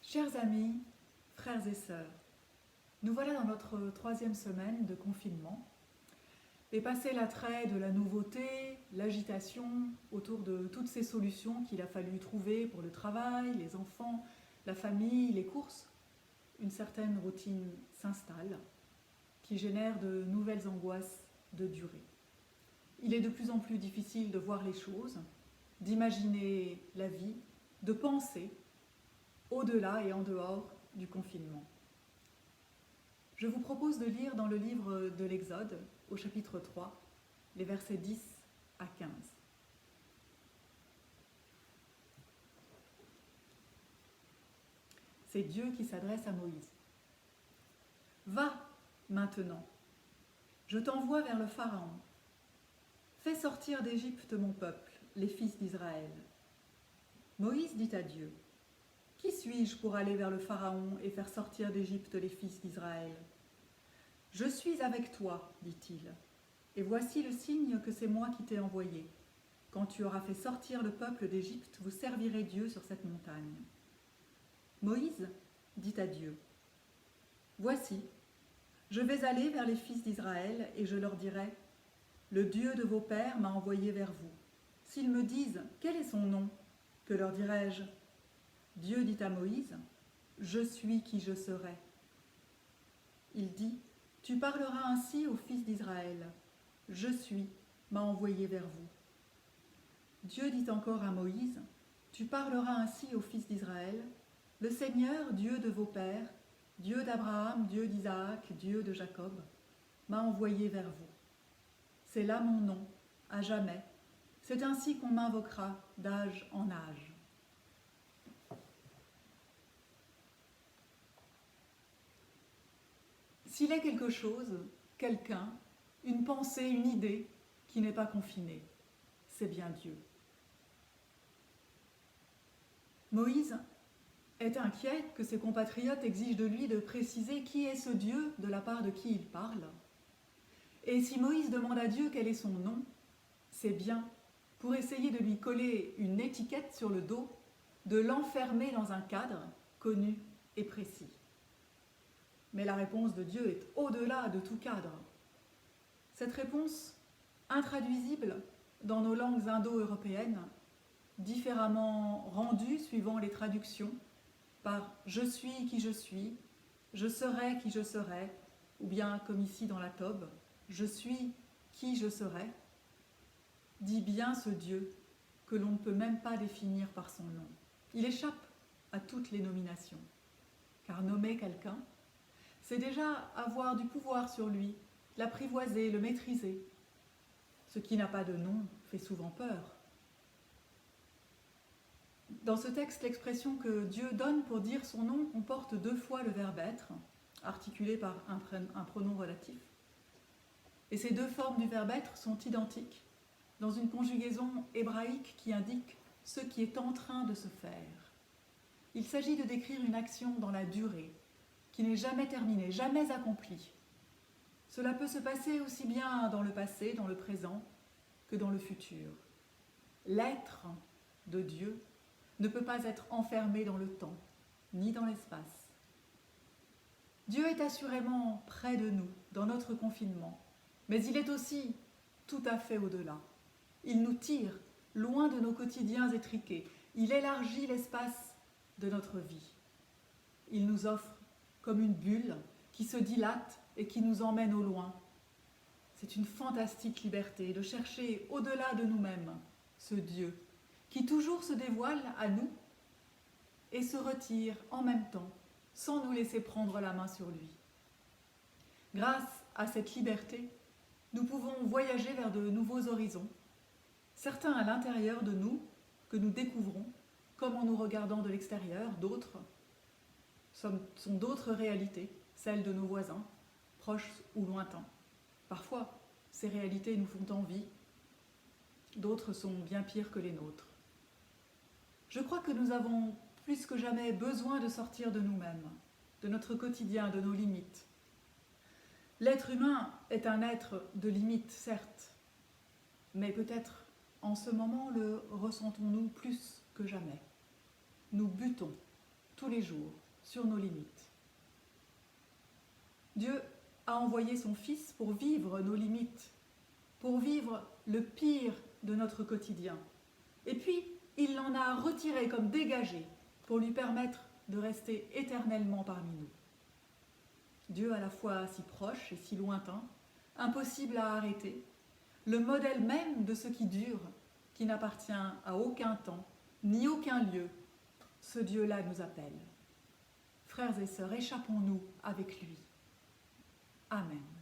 Chers amis, frères et sœurs, nous voilà dans notre 3e semaine de confinement. Et passé l'attrait de la nouveauté, l'agitation autour de toutes ces solutions qu'il a fallu trouver pour le travail, les enfants, la famille, les courses, une certaine routine s'installe qui génère de nouvelles angoisses de durée. Il est de plus en plus difficile de voir les choses, d'imaginer la vie, de penser au-delà et en dehors du confinement. Je vous propose de lire dans le livre de l'Exode, au chapitre 3, les versets 10 à 15. C'est Dieu qui s'adresse à Moïse. « Va maintenant, je t'envoie vers le Pharaon. Fais sortir d'Égypte mon peuple, les fils d'Israël. » Moïse dit à Dieu, « Qui suis-je pour aller vers le Pharaon et faire sortir d'Égypte les fils d'Israël ? Je suis avec toi, dit-il, et voici le signe que c'est moi qui t'ai envoyé. Quand tu auras fait sortir le peuple d'Égypte, vous servirez Dieu sur cette montagne. » Moïse dit à Dieu, « Voici, je vais aller vers les fils d'Israël et je leur dirai, « Le Dieu de vos pères m'a envoyé vers vous. S'ils me disent, quel est son nom ? Que leur dirai-je ? Dieu dit à Moïse, « Je suis qui je serai. » Il dit, « Tu parleras ainsi aux fils d'Israël. Je suis m'a envoyé vers vous. » Dieu dit encore à Moïse, « Tu parleras ainsi aux fils d'Israël. Le Seigneur, Dieu de vos pères, Dieu d'Abraham, Dieu d'Isaac, Dieu de Jacob, m'a envoyé vers vous. C'est là mon nom, à jamais. C'est ainsi qu'on m'invoquera d'âge en âge. » S'il est quelque chose, quelqu'un, une pensée, une idée qui n'est pas confinée, c'est bien Dieu. Moïse est inquiet que ses compatriotes exigent de lui de préciser qui est ce Dieu de la part de qui il parle. Et si Moïse demande à Dieu quel est son nom, c'est bien pour essayer de lui coller une étiquette sur le dos, de l'enfermer dans un cadre connu et précis. Mais la réponse de Dieu est au-delà de tout cadre. Cette réponse, intraduisible dans nos langues indo-européennes, différemment rendue suivant les traductions, par « je suis qui je suis »,« je serai qui je serai », ou bien, comme ici dans la Tobe, « je suis qui je serai », dit bien ce Dieu que l'on ne peut même pas définir par son nom. Il échappe à toutes les nominations, car nommer quelqu'un, c'est déjà avoir du pouvoir sur lui, l'apprivoiser, le maîtriser. Ce qui n'a pas de nom fait souvent peur. Dans ce texte, l'expression que Dieu donne pour dire son nom comporte 2 fois le verbe être, articulé par un pronom relatif. Et ces 2 formes du verbe être sont identiques dans une conjugaison hébraïque qui indique ce qui est en train de se faire. Il s'agit de décrire une action dans la durée, qui n'est jamais terminée, jamais accomplie. Cela peut se passer aussi bien dans le passé, dans le présent, que dans le futur. L'être de Dieu ne peut pas être enfermé dans le temps, ni dans l'espace. Dieu est assurément près de nous, dans notre confinement, mais il est aussi tout à fait au-delà. Il nous tire loin de nos quotidiens étriqués. Il élargit l'espace de notre vie. Il nous offre comme une bulle qui se dilate et qui nous emmène au loin. C'est une fantastique liberté de chercher au-delà de nous-mêmes ce Dieu qui toujours se dévoile à nous et se retire en même temps sans nous laisser prendre la main sur lui. Grâce à cette liberté, nous pouvons voyager vers de nouveaux horizons, certains à l'intérieur de nous que nous découvrons comme en nous regardant de l'extérieur, d'autres sont d'autres réalités, celles de nos voisins, proches ou lointains. Parfois, ces réalités nous font envie, d'autres sont bien pires que les nôtres. Je crois que nous avons plus que jamais besoin de sortir de nous-mêmes, de notre quotidien, de nos limites. L'être humain est un être de limites, certes, mais peut-être en ce moment le ressentons-nous plus que jamais. Nous butons tous les jours, sur nos limites. Dieu a envoyé son Fils pour vivre nos limites, pour vivre le pire de notre quotidien. Et puis, il l'en a retiré comme dégagé pour lui permettre de rester éternellement parmi nous. Dieu à la fois si proche et si lointain, impossible à arrêter, le modèle même de ce qui dure, qui n'appartient à aucun temps, ni aucun lieu, ce Dieu-là nous appelle. Frères et sœurs, échappons-nous avec lui. Amen.